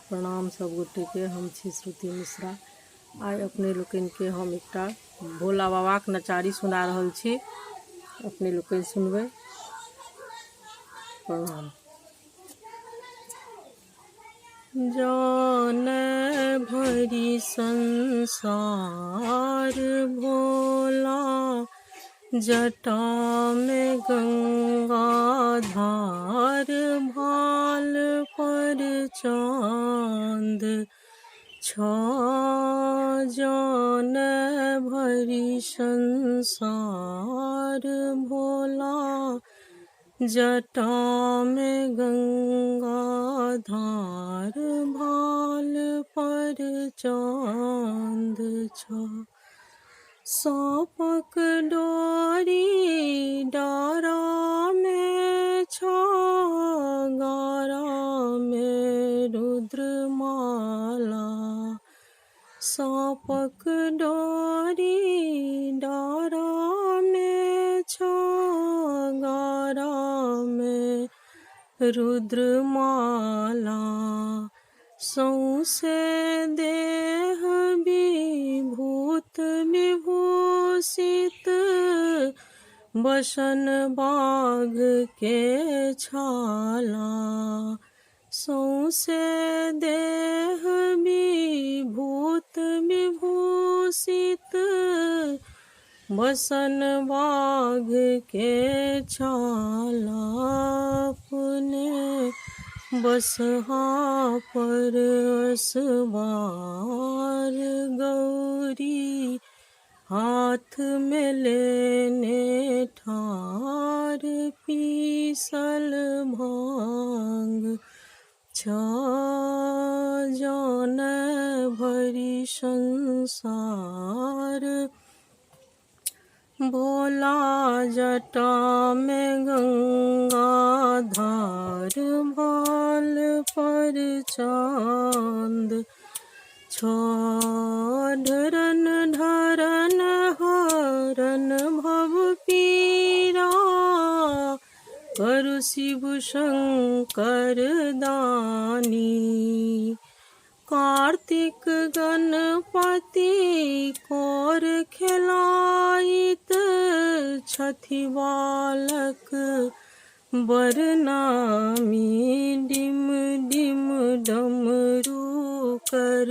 प्रणाम सब गोटे के। हम छी श्रुति मिश्रा। आइ अपने लोकनि के हम एकटा भोला बाबा के नचारी सुना रहल छी, अपने लोकनि सुनबै। प्रणाम। जाने भरी संसार भोला, जटा में गंगा धार, भाल पर चांद छा। जाने भरी संसार भोला, जटा में गंगा धार, भाल पर चांद छा। सौपक डोरी डारा में छा, गारा में रुद्रमाला। सौपक डोरी डारा में छा, गारा में रुद्रमाला। सौंसे देह विभूत विभूषित, बसन बाघ के छाला। सौंसे देह विभूत विभूषित, बसन बाघ के छाला। अपने बसहा पर असवार गौरी, हाथ में लेने ठार, पीसल भांग छा। जाने भरी संसार भोला, जटा में गंगा धार, भाल पर चांद छा। ढरन ढरन हरन भव पीरा, करु शिव शंकर दानी। कार्तिक गणपति कोर खेलाइत, छथि बालक बरनामी। डिम डिम डमरू कर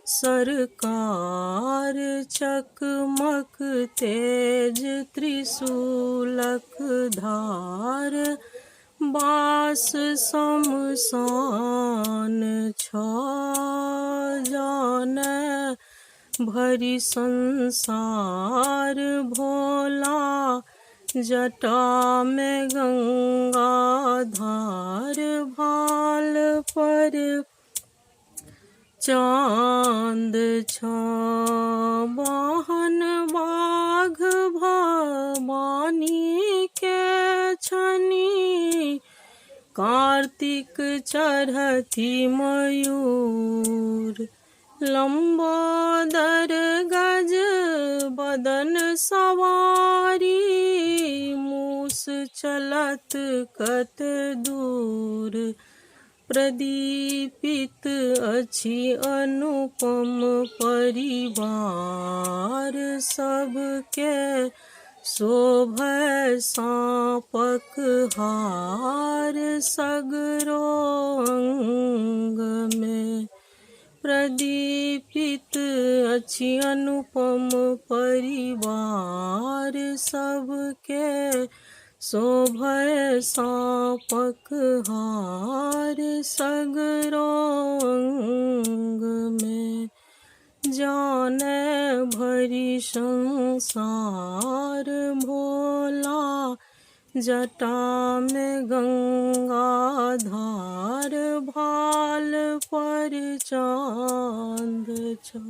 सरकार, चकमक तेज त्रिशूलक धार, बास शमशान छा। जाने भरी संसार भोला, जटा में गंगा धार, भाल पर चांद छा। वाहन बाघ भवानी के छनी, कार्तिक चढ़ती मयूर। लंबोदर गज बदन सवारी, मूस चलत कत दूर। प्रदीपित अछि अनुपम परिवार, सबके शोभै साँपक हार। सगरो अंग में प्रदीपित अछि अनुपम परिवार, सबके शोभै साँपक हार। सगरो अंग में जाने भरी संसार भोला, जटा में गंगा धार, भाल पर चांद छा।